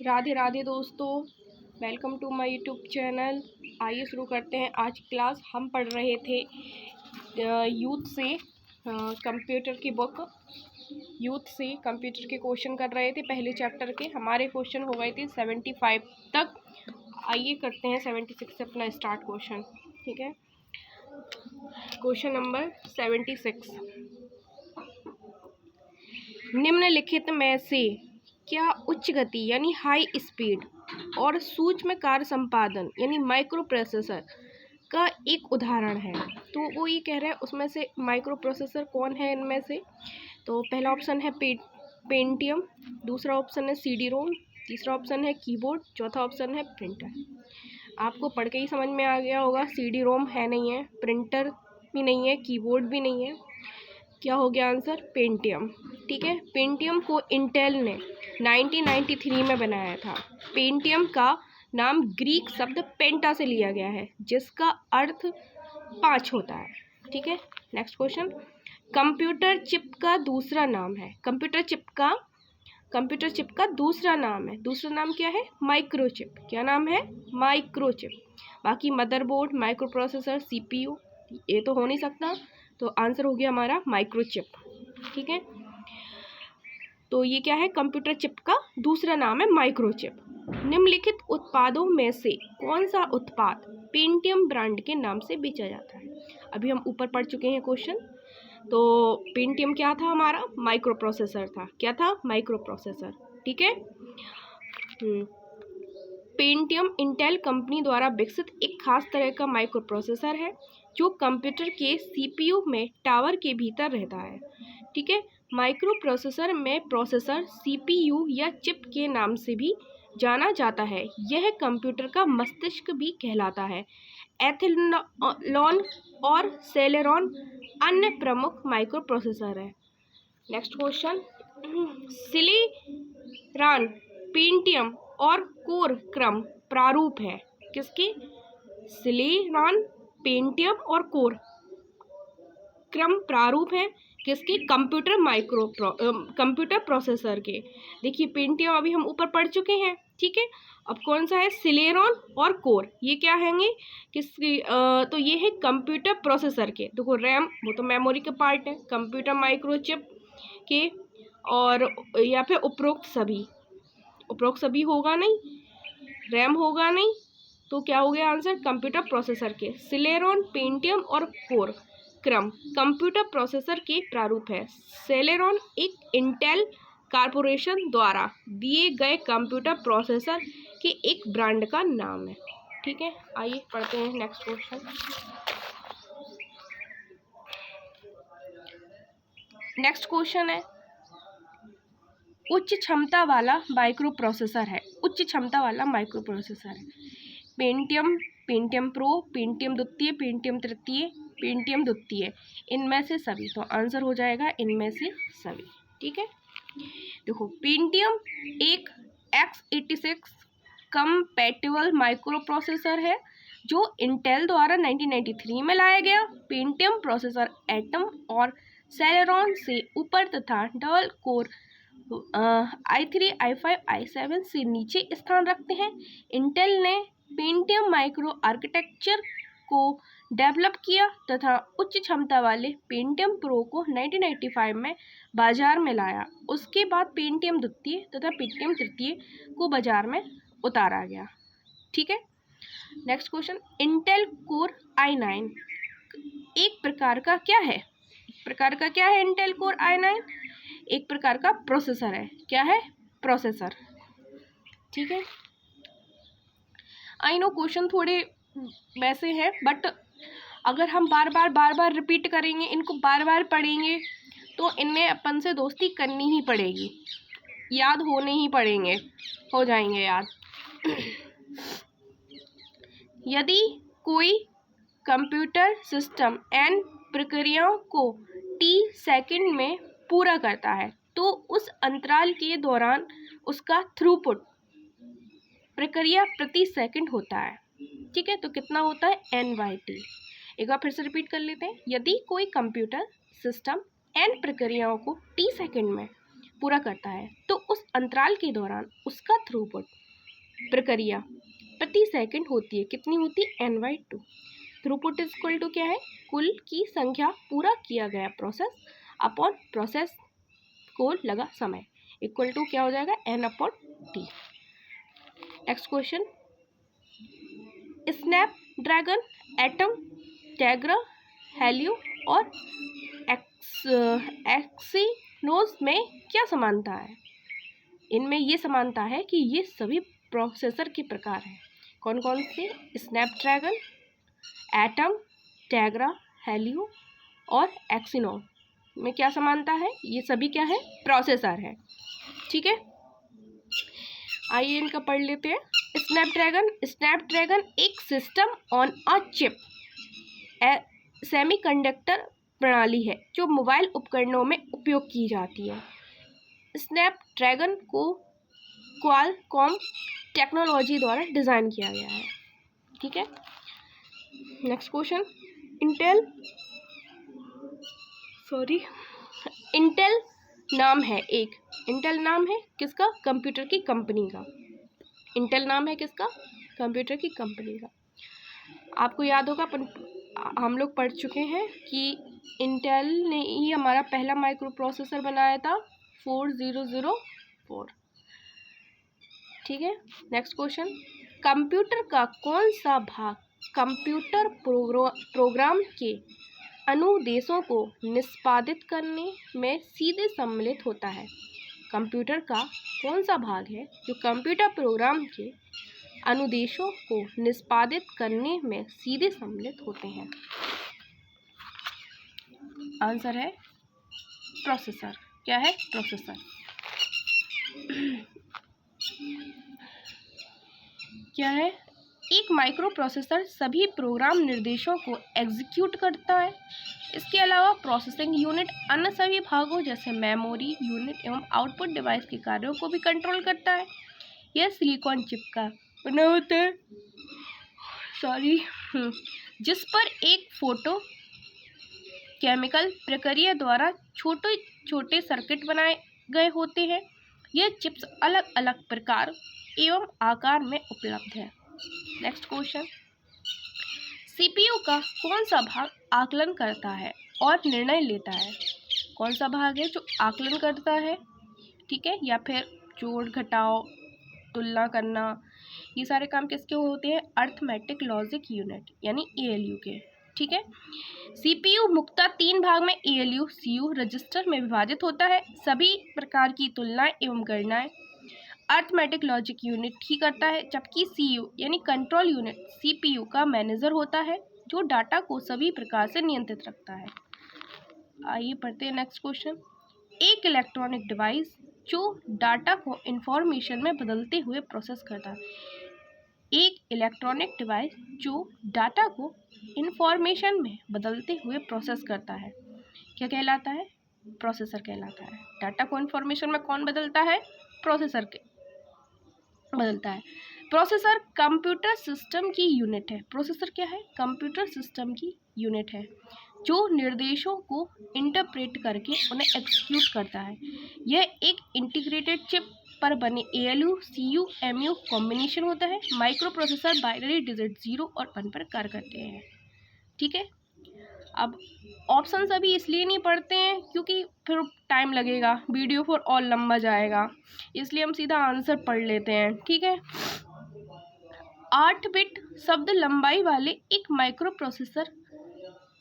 राधे राधे दोस्तों, welcome to my YouTube channel. आइए शुरू करते हैं आज की क्लास। हम पढ़ रहे थे यूथ से कंप्यूटर की बुक। यूथ से कंप्यूटर के क्वेश्चन कर रहे थे पहले चैप्टर के। हमारे क्वेश्चन हो गए थे 75 तक। आइए करते हैं 76 से अपना स्टार्ट क्वेश्चन। ठीक है, क्वेश्चन नंबर 76। निम्नलिखित में से क्या उच्च गति यानी हाई स्पीड और सूक्ष्म कार्य संपादन यानी माइक्रो प्रोसेसर का एक उदाहरण है? तो वो ये कह रहा है उसमें से माइक्रो प्रोसेसर कौन है इनमें से। तो पहला ऑप्शन है पेंटियम, दूसरा ऑप्शन है सीडी रोम, तीसरा ऑप्शन है कीबोर्ड, चौथा ऑप्शन है प्रिंटर। आपको पढ़ के ही समझ में आ गया होगा, सीडी रोम है नहीं है, प्रिंटर भी नहीं है, कीबोर्ड भी नहीं है। क्या हो गया आंसर? पेंटियम। ठीक है, पेंटियम को इंटेल ने 1993 में बनाया था। पेंटियम का नाम ग्रीक शब्द पेंटा से लिया गया है जिसका अर्थ 5 होता है। ठीक है, नेक्स्ट क्वेश्चन। कंप्यूटर चिप का दूसरा नाम है। कंप्यूटर चिप का दूसरा नाम है। दूसरा नाम क्या है? माइक्रोचिप। क्या नाम है? माइक्रोचिप। बाकी मदरबोर्ड, माइक्रो प्रोसेसर, सीपीयू, ये तो हो नहीं सकता, तो आंसर हो गया हमारा माइक्रोचिप। ठीक है, तो ये क्या है? कंप्यूटर चिप का दूसरा नाम है माइक्रोचिप। निम्नलिखित उत्पादों में से कौन सा उत्पाद पेंटियम ब्रांड के नाम से बेचा जाता है? अभी हम ऊपर पढ़ चुके हैं क्वेश्चन। तो पेंटियम क्या था? हमारा माइक्रो प्रोसेसर था। क्या था? Micro processor. ठीक है, पेंटियम इंटेल कंपनी द्वारा विकसित एक खास तरह का माइक्रो प्रोसेसर है जो कंप्यूटर के सीपीयू में टावर के भीतर रहता है। ठीक है, माइक्रो प्रोसेसर में प्रोसेसर, सीपीयू या चिप के नाम से भी जाना जाता है। यह कंप्यूटर का मस्तिष्क भी कहलाता है। एथेलॉन और सेलेरॉन अन्य प्रमुख माइक्रो प्रोसेसर है। Next question. सिलिरॉन, पेंटियम और कोर क्रम प्रारूप है किसके? सिलिरॉन, पेंटियम और कोर क्रम प्रारूप है किसके? कंप्यूटर प्रोसेसर के। देखिए, पेंटियम अभी हम ऊपर पढ़ चुके हैं। ठीक है, अब कौन सा है? सिलेरॉन और कोर, ये क्या हैंगे? किसकी? तो ये है कंप्यूटर प्रोसेसर के। देखो, रैम वो तो मेमोरी के पार्ट है, कंप्यूटर माइक्रोचिप के, और या फिर उपरोक्त सभी होगा नहीं, रैम होगा नहीं, तो क्या हो गया आंसर? कंप्यूटर प्रोसेसर के। सिलेरॉन, पेंटियम और कोर क्रम कंप्यूटर प्रोसेसर के प्रारूप है। सेलेरॉन एक इंटेल कॉर्पोरेशन द्वारा दिए गए कंप्यूटर प्रोसेसर के एक ब्रांड का नाम है। ठीक है, आइए पढ़ते हैं नेक्स्ट क्वेश्चन। नेक्स्ट क्वेश्चन है उच्च क्षमता वाला माइक्रो प्रोसेसर है। उच्च क्षमता वाला माइक्रो प्रोसेसर है पेंटियम, पेंटियम प्रो, पेंटियम द्वितीय, पेंटियम तृतीय, पेंटियम द्वितीय, इनमें से सभी। तो आंसर हो जाएगा इनमें से सभी। ठीक है, देखो, पेंटियम एक x86 कंपैटिबल माइक्रो प्रोसेसर है जो इंटेल द्वारा 1993 में लाया गया। पेंटियम प्रोसेसर एटम और सेलेरॉन से ऊपर तथा double core i3, i5, i7 से नीचे स्थान रखते हैं। इंटेल ने पेंटियम माइक्रो आर्किटेक्चर को डेवलप किया तथा उच्च क्षमता वाले पेंटियम प्रो को 1995 में बाजार में लाया। उसके बाद पेंटियम द्वितीय तथा पेंटियम तृतीय को बाजार में उतारा गया। ठीक है, next question. Intel core i9 एक प्रकार का क्या है? इंटेल कोर i9 एक प्रकार का प्रोसेसर है। क्या है? प्रोसेसर। ठीक है, आई नो क्वेश्चन थोड़े वैसे हैं, बट अगर हम बार बार रिपीट करेंगे, इनको बार बार पढ़ेंगे, तो इनमें अपन से दोस्ती करनी ही पड़ेगी, याद होने ही पड़ेंगे, हो जाएंगे याद। यदि कोई कंप्यूटर सिस्टम n प्रक्रियाओं को t सेकंड में पूरा करता है तो उस अंतराल के दौरान उसका थ्रूपुट प्रक्रिया प्रति सेकंड होता है। ठीक है, तो कितना होता है? n/t। एक बार फिर से रिपीट कर लेते हैं। यदि कोई कंप्यूटर सिस्टम n प्रक्रियाओं को t सेकंड में पूरा करता है तो उस अंतराल के दौरान उसका थ्रूपुट प्रक्रिया प्रति सेकंड होती है, कितनी होती है, n/2। Throughput is equal to क्या है, कुल की संख्या पूरा किया गया प्रोसेस अपॉन प्रोसेस को लगा समय, इक्वल टू क्या हो जाएगा, n/t। Next question, Snapdragon, atom, Tegra, Helio और एक्सिनोस में क्या समानता है? इनमें ये समानता है कि ये सभी प्रोसेसर के प्रकार हैं। कौन कौन से, स्नैपड्रैगन, एटम, टेग्रा, हेलियो और एक्सिनोस में क्या समानता है, ये सभी क्या है, प्रोसेसर है। ठीक है, आइए इनका पढ़ लेते हैं। स्नैपड्रैगन एक system on a chip semiconductor प्रणाली है जो मोबाइल उपकरणों में उपयोग की जाती है। स्नैपड्रैगन को क्वालकॉम टेक्नोलॉजी द्वारा डिज़ाइन किया गया है। ठीक है, नेक्स्ट क्वेश्चन, इंटेल नाम है एक, इंटेल नाम है किसका, कंप्यूटर की कंपनी का। इंटेल नाम है किसका, कंप्यूटर की कंपनी का। आपको याद होगा हम लोग पढ़ चुके हैं कि इंटेल ने ही हमारा पहला माइक्रो प्रोसेसर बनाया था 4004। ठीक है, नेक्स्ट क्वेश्चन, कंप्यूटर का कौन सा भाग कंप्यूटर प्रोग्राम के अनुदेशों को निष्पादित करने में सीधे सम्मिलित होता है? कंप्यूटर का कौन सा भाग है जो कंप्यूटर प्रोग्राम के अनुदेशों को निष्पादित करने में सीधे सम्मिलित होते हैं? आंसर है प्रोसेसर। क्या है, प्रोसेसर। क्या है, एक माइक्रो प्रोसेसर सभी प्रोग्राम निर्देशों को एग्जीक्यूट करता है। इसके अलावा प्रोसेसिंग यूनिट अन्य सभी भागों जैसे मेमोरी यूनिट एवं आउटपुट डिवाइस के कार्यों को भी कंट्रोल करता है। यह सिलिकॉन चिप का बना होता है, जिस पर एक फोटो केमिकल प्रक्रिया द्वारा छोटे छोटे सर्किट बनाए गए होते हैं। यह चिप्स अलग अलग प्रकार एवं आकार में उपलब्ध है। नेक्स्ट क्वेश्चन, सीपीयू का कौन सा भाग आकलन करता है और निर्णय लेता है? कौन सा भाग है जो आकलन करता है, ठीक है, या फिर जोड़ घटाव तुलना करना, ये सारे काम किसके होते हैं, अर्थमेटिक लॉजिक यूनिट यानी एएलयू के। ठीक है, सीपीयू मुख्यतः 3 भाग में एएलयू सीयू रजिस्टर में विभाजित होता है। सभी प्रकार की तुलनाएं एवं गणनाएं अर्थमेटिक लॉजिक यूनिट ही करता है, जबकि सीयू यानी कंट्रोल यूनिट सीपीयू का मैनेजर होता है जो डाटा को सभी प्रकार से नियंत्रित रखता है। आइए पढ़ते हैं नेक्स्ट क्वेश्चन, एक इलेक्ट्रॉनिक डिवाइस जो डाटा को इंफॉर्मेशन में बदलते हुए प्रोसेस करता है। एक इलेक्ट्रॉनिक डिवाइस जो डाटा को इंफॉर्मेशन में बदलते हुए प्रोसेस करता है क्या कहलाता है, प्रोसेसर कहलाता है। डाटा को इंफॉर्मेशन में कौन बदलता है, प्रोसेसर के बदलता है। प्रोसेसर कंप्यूटर सिस्टम की यूनिट है। प्रोसेसर क्या है, कंप्यूटर सिस्टम की यूनिट है जो निर्देशों को इंटरप्रेट करके उन्हें एग्जीक्यूट करता है। यह एक इंटीग्रेटेड चिप पर बने एएलयू सीयू एमयू कॉम्बिनेशन होता है। माइक्रो प्रोसेसर बाइनरी डिजिट 0 और 1 पर कार्य करते हैं। ठीक है, अब ऑप्शंस अभी इसलिए नहीं पढ़ते हैं क्योंकि फिर टाइम लगेगा, वीडियो फिर और लंबा जाएगा, इसलिए हम सीधा आंसर पढ़ लेते हैं। ठीक है, 8 बिट शब्द लंबाई वाले एक माइक्रो प्रोसेसर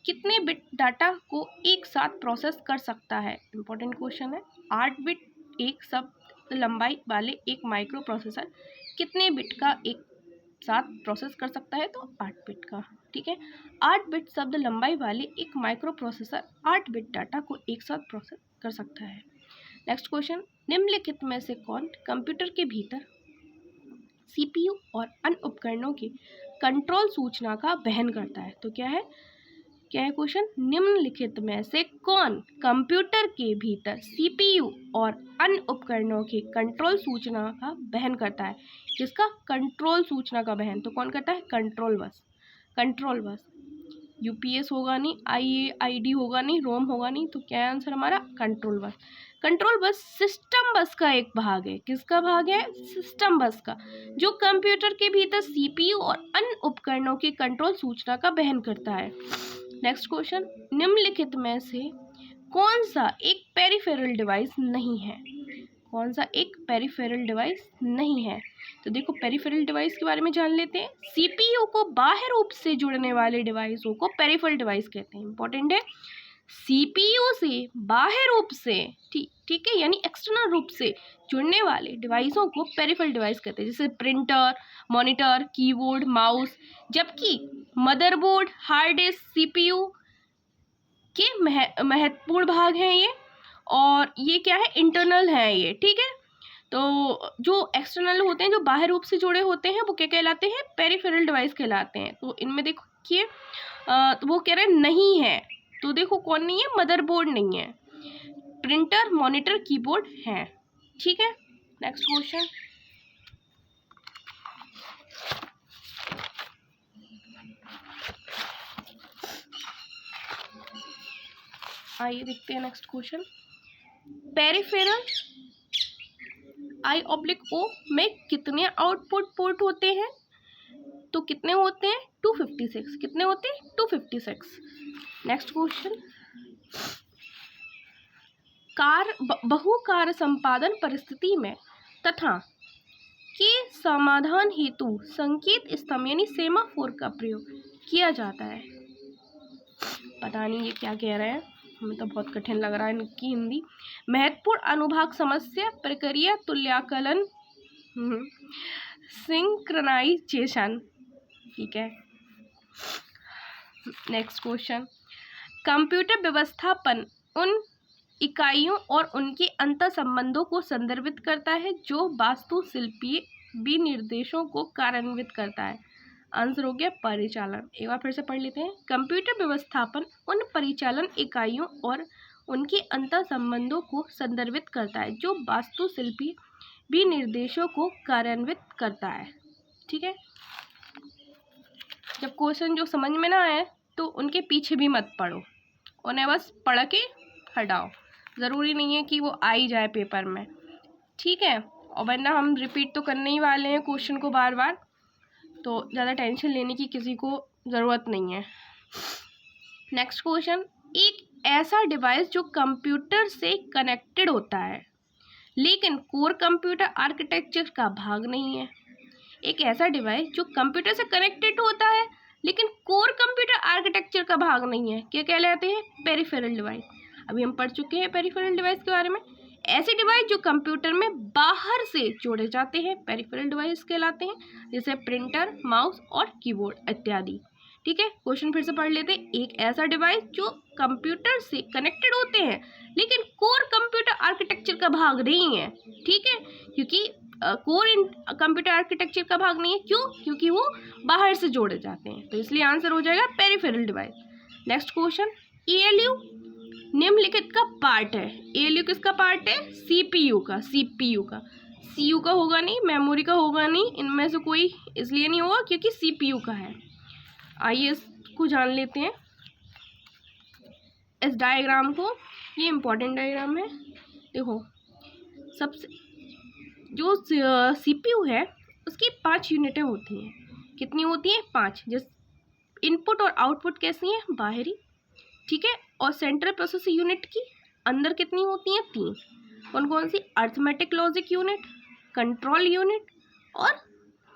कितने बिट डाटा को एक साथ प्रोसेस कर सकता है? इंपॉर्टेंट क्वेश्चन है। 8 बिट एक शब्द लंबाई वाले एक माइक्रो प्रोसेसर कितने बिट का एक साथ प्रोसेस कर सकता है? तो 8 बिट का। ठीक है, 8 बिट शब्द लंबाई वाले एक माइक्रो प्रोसेसर 8 बिट डाटा को एक साथ प्रोसेस कर सकता है। नेक्स्ट क्वेश्चन, निम्नलिखित में से कौन कंप्यूटर के भीतर सीपीयू और अन्य उपकरणों के कंट्रोल सूचना का वहन करता है? तो क्या है क्वेश्चन, निम्नलिखित में से कौन कंप्यूटर के भीतर सीपीयू और अन्य उपकरणों के कंट्रोल सूचना का वहन करता है? किसका, कंट्रोल सूचना का वहन तो कौन करता है, control bus. Control bus UPS होगा नहीं, आईडी होगा नहीं, रोम होगा नहीं, तो क्या है आंसर हमारा, control bus. Control bus system बस का एक भाग है। किसका भाग है? सिस्टम बस का, जो कंप्यूटर के भीतर सीपीयू और अन्य उपकरणों की कंट्रोल सूचना का वहन करता है। नेक्स्ट क्वेश्चन, निम्नलिखित में से कौन सा एक पेरिफेरल डिवाइस नहीं है? कौन सा एक पेरिफेरल डिवाइस नहीं है? तो देखो, पेरिफेरल डिवाइस के बारे में जान लेते हैं। सीपीयू को बाह्य रूप से जुड़ने वाले डिवाइसों को पेरिफेरल डिवाइस कहते हैं। इंपॉर्टेंट है, सीपीयू से बाह्य रूप से, ठीक है, यानी एक्सटर्नल रूप से जुड़ने वाले डिवाइसों को पेरिफेरल डिवाइस कहते हैं, जैसे प्रिंटर, मॉनिटर, कीबोर्ड, माउस। जबकि मदरबोर्ड, हार्ड डिस्क सीपीयू के महत्वपूर्ण भाग हैं ये, और ये क्या है? इंटरनल है ये, ठीक है। तो जो एक्सटर्नल होते हैं, जो बाह्य रूप से जुड़े होते हैं, वो क्या कहलाते हैं? पेरिफेरल डिवाइस कहलाते हैं। तो इनमें देखिए, तो वो कह रहे हैं नहीं है। तो देखो, कौन नहीं है? मदरबोर्ड नहीं है, प्रिंटर, मॉनिटर, कीबोर्ड है, ठीक है। नेक्स्ट क्वेश्चन, आइए देखते हैं नेक्स्ट क्वेश्चन। पेरिफेरल I/O में कितने आउटपुट पोर्ट होते हैं? तो कितने होते हैं? 256। कितने होते हैं? 256। नेक्स्ट क्वेश्चन, बहु कार्य संपादन परिस्थिति में तथा के समाधान हेतु संकेत स्तंभ यानी सेमाफोर का प्रयोग किया जाता है। पता नहीं ये क्या कह रहे हैं, हमें तो बहुत कठिन लग रहा है इनकी हिंदी। महत्वपूर्ण अनुभाग समस्या, प्रक्रिया, तुल्यकालन, सिंक्रनाइजेशन, ठीक है। नेक्स्ट क्वेश्चन, कंप्यूटर व्यवस्थापन उन इकाइयों और उनके अंतर संबंधों को संदर्भित करता है जो वास्तुशिल्पीय विनिर्देशों को कार्यान्वित करता है। आंसर हो गया परिचालन। एक बार फिर से पढ़ लेते हैं। कंप्यूटर व्यवस्थापन उन परिचालन इकाइयों और उनके अंतर संबंधों को संदर्भित करता है जो वास्तुशिल्पीय विनिर्देशों को कार्यान्वित करता है, ठीक है। जब क्वेश्चन जो समझ में ना आए तो उनके पीछे भी मत पढ़ो, उन्हें बस पढ़ के हटाओ। ज़रूरी नहीं है कि वो आ ही जाए पेपर में, ठीक है। और वरना हम रिपीट तो करने ही वाले हैं क्वेश्चन को बार बार, तो ज़्यादा टेंशन लेने की किसी को ज़रूरत नहीं है। नेक्स्ट क्वेश्चन, एक ऐसा डिवाइस जो कंप्यूटर से कनेक्टेड होता है लेकिन कोर कंप्यूटर आर्किटेक्चर का भाग नहीं है। एक ऐसा डिवाइस जो कंप्यूटर से कनेक्टेड होता है लेकिन कोर कंप्यूटर आर्किटेक्चर का भाग नहीं है, क्या कहलाते हैं? Peripheral device. अभी हम पढ़ चुके हैं पेरिफेरल डिवाइस के बारे में। ऐसे डिवाइस जो कंप्यूटर में बाहर से जोड़े जाते हैं पेरिफेरल डिवाइस कहलाते हैं, जैसे प्रिंटर, माउस और कीबोर्ड इत्यादि, ठीक है। क्वेश्चन फिर से पढ़ लेते हैं। एक ऐसा डिवाइस जो कंप्यूटर से कनेक्टेड होते हैं लेकिन कोर कंप्यूटर आर्किटेक्चर का भाग नहीं है, ठीक है, क्योंकि कोर कंप्यूटर आर्किटेक्चर का भाग नहीं है। क्यों? क्योंकि वो बाहर से जोड़े जाते हैं, तो इसलिए आंसर हो जाएगा peripheral device. Next question, ALU निम्नलिखित का पार्ट है। ALU किसका पार्ट है? CPU का। CPU का, CU का होगा नहीं, मेमोरी का होगा नहीं, इनमें से कोई इसलिए नहीं होगा क्योंकि CPU का है। आइए इसको जान लेते हैं, इस डायग्राम को। ये इम्पोर्टेंट डायग्राम है। देखो, सबसे जो CPU है उसकी 5 यूनिटें होती हैं। कितनी होती हैं? 5। जिस इनपुट और आउटपुट कैसी हैं? बाहरी, ठीक है। और सेंट्रल प्रोसेसिंग यूनिट की अंदर कितनी होती हैं? 3। कौन कौन सी? Arithmetic logic unit, control unit और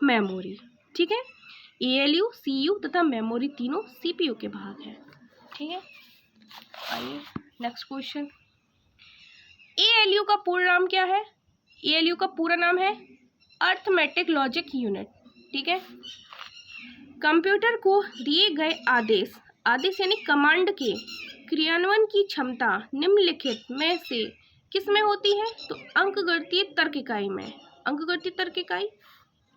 मेमोरी, ठीक है। ALU, CU तथा मेमोरी तीनों CPU के भाग हैं, ठीक है। आइए नेक्स्ट क्वेश्चन, ALU का पूरा नाम क्या है? ALU का पूरा नाम है अर्थमेटिक लॉजिक यूनिट, ठीक है। कंप्यूटर को दिए गए आदेश यानी कमांड के क्रियान्वयन की क्षमता निम्नलिखित में से किस में होती है? तो अंकगणितीय तर्क इकाई में। अंकगणितीय तर्क इकाई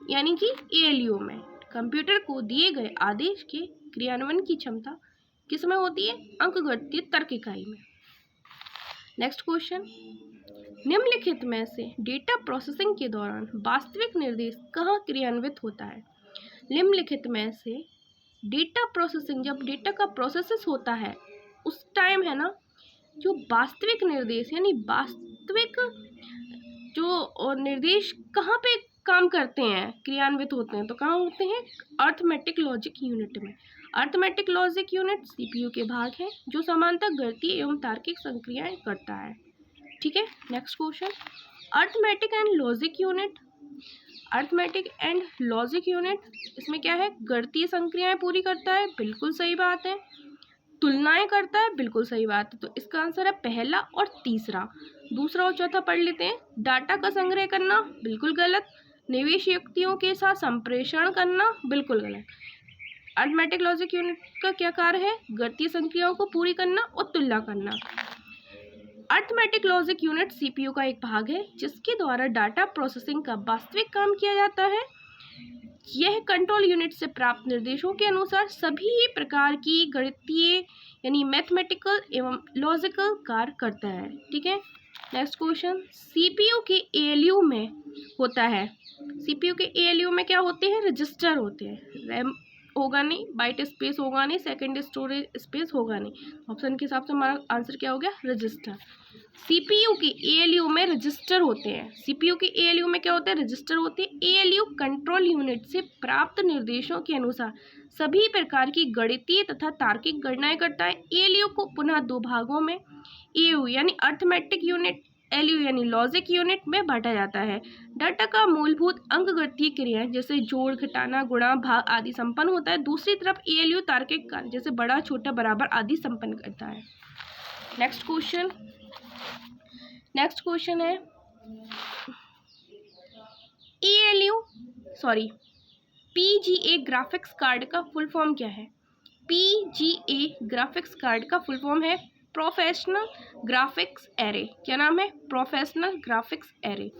यानी कि ALU में कंप्यूटर को दिए गए आदेश के क्रियान्वयन की क्षमता किस में होती है? अंकगणितीय तर्क इकाई में। नेक्स्ट क्वेश्चन, निम्नलिखित में से डेटा प्रोसेसिंग के दौरान वास्तविक निर्देश कहाँ क्रियान्वित होता है? निम्नलिखित में से डेटा प्रोसेसिंग, जब डेटा का प्रोसेस होता है उस टाइम है ना, जो वास्तविक निर्देश यानी वास्तविक जो निर्देश कहाँ पे काम करते हैं, क्रियान्वित होते हैं, तो कहाँ होते हैं? अर्थमेटिक लॉजिक यूनिट में। अर्थमेटिक लॉजिक यूनिट सीपीयू के भाग है जो समांतर गणितीय एवं तार्किक संक्रियाएं करता है। ठीक है, next question, arithmetic and logic unit. Arithmetic and logic unit इसमें क्या है? गणितीय संक्रियाएं पूरी करता है, बिल्कुल सही बात है। तुलनाएं करता है, बिल्कुल सही बात है। तो इसका आंसर है पहला और तीसरा। दूसरा और चौथा पढ़ लेते हैं। डाटा का संग्रह करना, बिल्कुल गलत। निवेश युक्तियों के साथ संप्रेषण करना, बिल्कुल गलत। अर्थमेटिक लॉजिक यूनिट का क्या कार्य है? गणितीय संक्रियाओं को पूरी करना और तुलना करना। अर्थमेटिक लॉजिक यूनिट सीपीयू का एक भाग है जिसके द्वारा डाटा प्रोसेसिंग का वास्तविक काम किया जाता है। यह कंट्रोल यूनिट से प्राप्त निर्देशों के अनुसार सभी प्रकार की गणितीय यानी मैथमेटिकल एवं लॉजिकल कार्य करता है। ठीक है, नेक्स्ट क्वेश्चन, सीपीयू के एएलयू में होता है। सीपीयू के एएलयू में क्या होते हैं? रजिस्टर होते हैं। रैम होगा नहीं, बाइट स्पेस होगा नहीं, सेकेंड स्टोरेज स्पेस होगा नहीं। ऑप्शन के हिसाब से हमारा आंसर क्या हो गया? रजिस्टर। सीपीयू के एएलयू में रजिस्टर होते हैं। सीपीयू के एएलयू में क्या होता है? रजिस्टर होते हैं। एएलयू कंट्रोल यूनिट से प्राप्त निर्देशों के अनुसार सभी प्रकार की गणितीय तथा तार्किक गणनाएं करता है। एएलयू को पुनः दो भागों में एयू यानी अर्थमेटिक यूनिट, एलयू यानी लॉजिक यूनिट में बांटा जाता है। डाटा का मूलभूत अंकगणितीय क्रियाएं जैसे जोड़, घटाना, गुणा, भाग आदि संपन्न होता है। दूसरी तरफ एएलयू तार्किक कार्य जैसे बड़ा, छोटा, बराबर आदि संपन्न करता है। नेक्स्ट क्वेश्चन है पीजीए ग्राफिक्स कार्ड का फुल फॉर्म क्या है? पीजीए ग्राफिक्स कार्ड का फुल फॉर्म है प्रोफेशनल ग्राफिक्स एरे। क्या नाम है? Professional graphics array.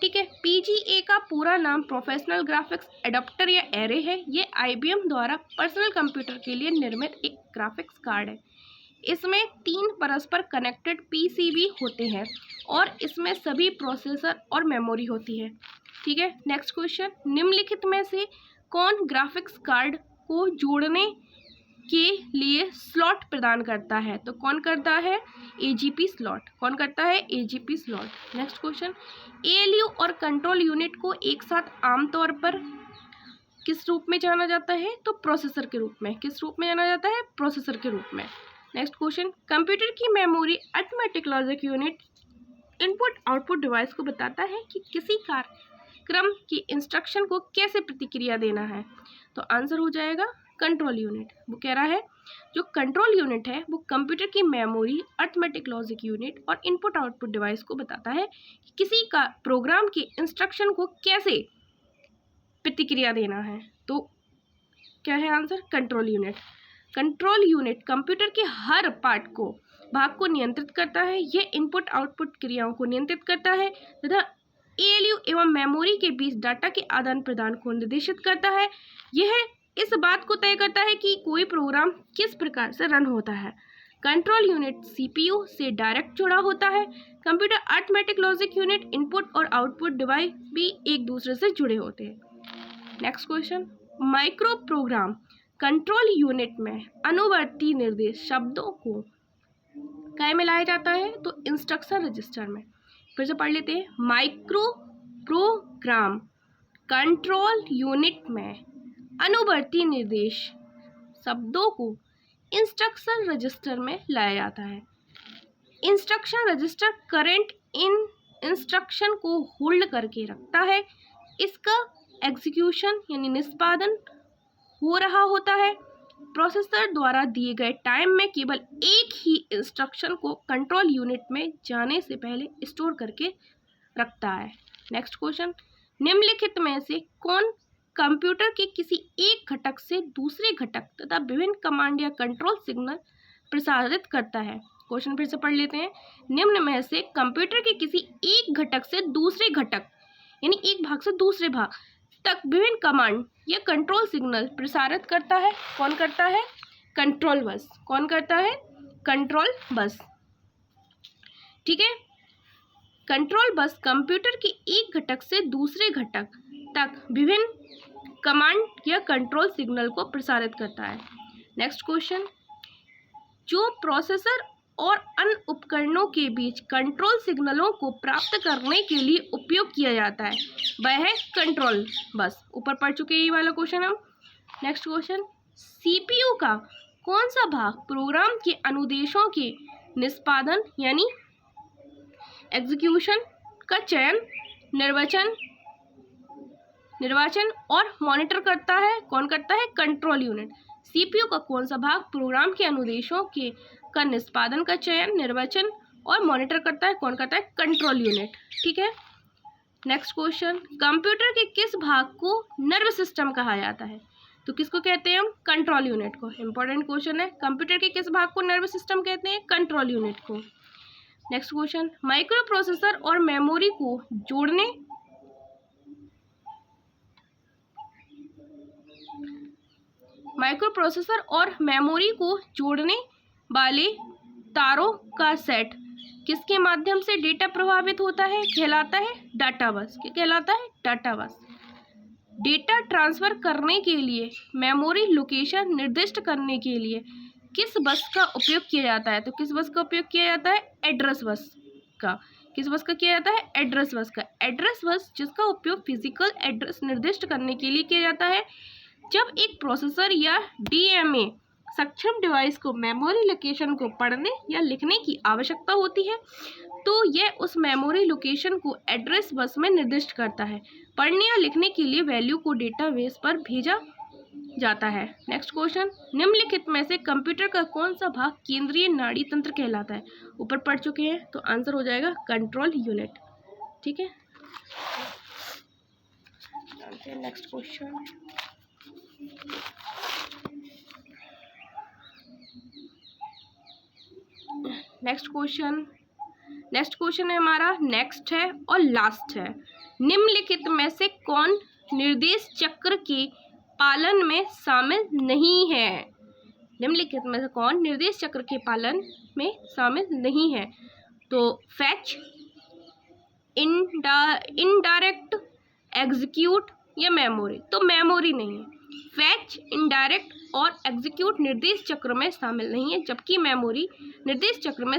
ठीक है, पीजीए का पूरा नाम प्रोफेशनल ग्राफिक्स एडाप्टर या एरे है। ये आईबीएम द्वारा पर्सनल कंप्यूटर के लिए निर्मित एक ग्राफिक्स कार्ड है। इसमें 3 परस्पर कनेक्टेड पीसीबी होते हैं और इसमें सभी प्रोसेसर और मेमोरी होती है। ठीक है, नेक्स्ट क्वेश्चन, निम्नलिखित में से कौन ग्राफिक्स कार्ड को जोड़ने के लिए स्लॉट प्रदान करता है? तो कौन करता है? AGP slot. कौन करता है? AGP slot. Next question, ALU और कंट्रोल यूनिट को एक साथ आमतौर पर किस रूप में जाना जाता है? तो प्रोसेसर के रूप में। किस रूप में जाना जाता है? प्रोसेसर के रूप में। नेक्स्ट क्वेश्चन, कंप्यूटर की memory arithmetic logic unit input output device को बताता है कि किसी कार्यक्रम की इंस्ट्रक्शन को कैसे प्रतिक्रिया देना है। तो आंसर हो जाएगा कंट्रोल यूनिट। वो कह रहा है जो कंट्रोल यूनिट है वो कंप्यूटर की मेमोरी अर्थमेटिक लॉजिक यूनिट और इनपुट आउटपुट डिवाइस को बताता है कि किसी का प्रोग्राम की इंस्ट्रक्शन को कैसे प्रतिक्रिया देना है। तो क्या है answer? Control unit. Control unit computer के हर भाग को नियंत्रित करता है। यह इनपुट आउटपुट क्रियाओं को नियंत्रित करता है तथा एएलयू एवं मेमोरी के बीच डाटा के आदान प्रदान को निर्देशित करता है। यह इस बात को तय करता है कि कोई प्रोग्राम किस प्रकार से रन होता है। कंट्रोल यूनिट सीपीयू से डायरेक्ट जुड़ा होता है। Computer arithmetic logic unit input और आउटपुट डिवाइस भी एक दूसरे से जुड़े होते हैं। Next question, micro program control unit में अनुवर्ती निर्देश शब्दों को क्या में लाया जाता है? तो इंस्ट्रक्शन रजिस्टर में। फिर से पढ़ लेते हैं, माइक्रो प्रोग्राम कंट्रोल यूनिट में अनुवर्ती निर्देश शब्दों को इंस्ट्रक्शन रजिस्टर में लाया जाता है। Instruction register current in instruction को होल्ड करके रखता है। इसका एग्जीक्यूशन यानी निष्पादन हो रहा होता है। प्रोसेसर द्वारा दिए गए टाइम में केवल एक ही इंस्ट्रक्शन को कंट्रोल यूनिट में जाने से पहले स्टोर करके रखता है। नेक्स्ट क्वेश्चन, निम्नलिखित में से कौन कंप्यूटर के किसी एक घटक से दूसरे घटक तथा विभिन्न कमांड या कंट्रोल सिग्नल प्रसारित करता है? क्वेश्चन फिर से पढ़ लेते हैं, निम्न में से कंप्यूटर के किसी एक घटक से दूसरे घटक यानी एक भाग से दूसरे भाग तक विभिन्न कमांड या कंट्रोल सिग्नल प्रसारित करता है? कौन करता है? Control bus. कौन करता है? Control bus. ठीक है, कंट्रोल बस कंप्यूटर के एक घटक से दूसरे घटक तक विभिन्न कमांड या कंट्रोल सिग्नल को प्रसारित करता है। नेक्स्ट क्वेश्चन, जो प्रोसेसर और अन्य उपकरणों के बीच कंट्रोल सिग्नलों को प्राप्त करने के लिए उपयोग किया जाता है वह है कंट्रोल बस। ऊपर पढ़ चुके हैं ये वाला क्वेश्चन हम। नेक्स्ट क्वेश्चन, सीपीयू का कौन सा भाग प्रोग्राम के अनुदेशों के निष्पादन यानी एग्जीक्यूशन का चयन, निर्वाचन और मॉनिटर करता है? कौन करता है? Control unit. सीपीयू का कौन सा भाग प्रोग्राम के अनुदेशों के का निष्पादन का चयन, निर्वाचन और मॉनिटर करता है? कौन करता है? Control unit. ठीक है। नेक्स्ट क्वेश्चन, कंप्यूटर के किस भाग को नर्व सिस्टम कहा जाता है? तो किसको कहते हैं हम? कंट्रोल यूनिट को। इंपॉर्टेंट क्वेश्चन है। कंप्यूटर के किस भाग को नर्व सिस्टम कहते हैं? कंट्रोल यूनिट को। नेक्स्ट क्वेश्चन, माइक्रो प्रोसेसर और मेमोरी को जोड़ने वाले तारों का सेट किसके माध्यम से डेटा प्रवाहित होता है? कहलाता है डाटा बस। क्या कहलाता है? डाटा बस। डेटा ट्रांसफर करने के लिए मेमोरी लोकेशन निर्दिष्ट करने के लिए किस बस का उपयोग किया जाता है? तो किस बस का उपयोग किया जाता है? एड्रेस बस का। किस बस का किया जाता है? एड्रेस बस का। एड्रेस बस जिसका उपयोग फिजिकल एड्रेस निर्दिष्ट करने के लिए किया जाता है जब एक प्रोसेसर या डीएमए सक्षम डिवाइस को मेमोरी लोकेशन को पढ़ने या लिखने की आवश्यकता होती है तो यह उस मेमोरी लोकेशन को एड्रेस बस में निर्दिष्ट करता है। पढ़ने या लिखने के लिए वैल्यू को डेटाबेस पर भेजा जाता है। नेक्स्ट क्वेश्चन, निम्नलिखित में से कंप्यूटर का कौन सा भाग केंद्रीय नाड़ी तंत्र कहलाता है? ऊपर पढ़ चुके हैं तो आंसर हो जाएगा कंट्रोल यूनिट। ठीक है। नेक्स्ट क्वेश्चन, नेक्स्ट क्वेश्चन है हमारा, नेक्स्ट है और लास्ट है। निम्नलिखित में से कौन निर्देश चक्र के पालन में शामिल नहीं है? निम्नलिखित में से कौन निर्देश चक्र के पालन में शामिल नहीं है? तो फैच, इनडायरेक्ट, एग्जीक्यूट या मेमोरी? तो मेमोरी नहीं है। फैच, इनडायरेक्ट और एग्जीक्यूट निर्देश चक्र में शामिल नहीं है जबकि मेमोरी निर्देश चक्र में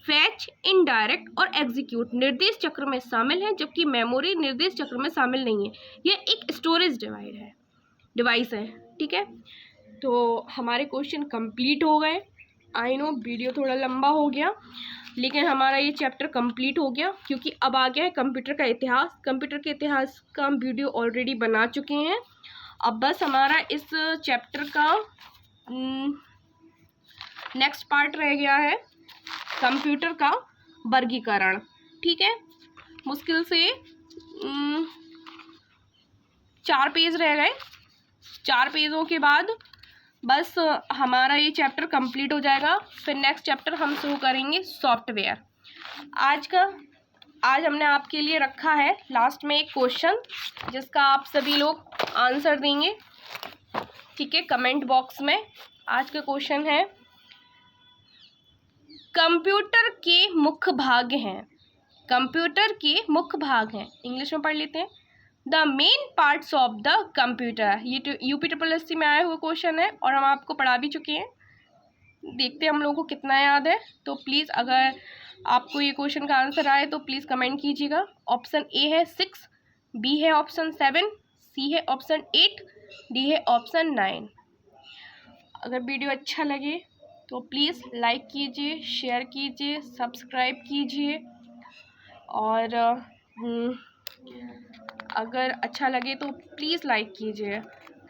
फैच, इनडायरेक्ट और एग्जीक्यूट निर्देश चक्र में शामिल है जबकि मेमोरी निर्देश चक्र में शामिल नहीं है। यह एक स्टोरेज डिवाइस है। ठीक है। तो हमारे क्वेश्चन कंप्लीट हो गए। आई नो वीडियो थोड़ा लंबा हो गया लेकिन हमारा ये चैप्टर कंप्लीट हो गया क्योंकि अब आ गया है कंप्यूटर का इतिहास। कंप्यूटर के इतिहास का हम वीडियो ऑलरेडी बना चुके हैं। अब बस हमारा इस चैप्टर का नेक्स्ट पार्ट रह गया है कंप्यूटर का वर्गीकरण। ठीक है। मुश्किल से 4 पेज रह गए। 4 पेजों के बाद बस हमारा ये चैप्टर कंप्लीट हो जाएगा। फिर नेक्स्ट चैप्टर हम शुरू करेंगे सॉफ्टवेयर। आज हमने आपके लिए रखा है लास्ट में एक क्वेश्चन जिसका आप सभी लोग आंसर देंगे। ठीक है, कमेंट बॉक्स में। आज का क्वेश्चन है, कंप्यूटर के मुख्य भाग हैं। कंप्यूटर के मुख्य भाग हैं, इंग्लिश में पढ़ लेते हैं। The main parts of the computer. ये UPSSC में आया हुआ क्वेश्चन है और हम आपको पढ़ा भी चुके हैं। देखते हैं हम लोगों को कितना याद है। तो प्लीज़ अगर आपको ये क्वेश्चन का आंसर आए तो प्लीज़ कमेंट कीजिएगा। ऑप्शन ए है 6, बी है ऑप्शन 7, सी है ऑप्शन 8, डी है ऑप्शन 9। अगर वीडियो अच्छा लगे तो प्लीज़ लाइक कीजिए, शेयर कीजिए, सब्सक्राइब कीजिए और अगर अच्छा लगे तो प्लीज़ लाइक कीजिए।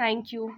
Thank you.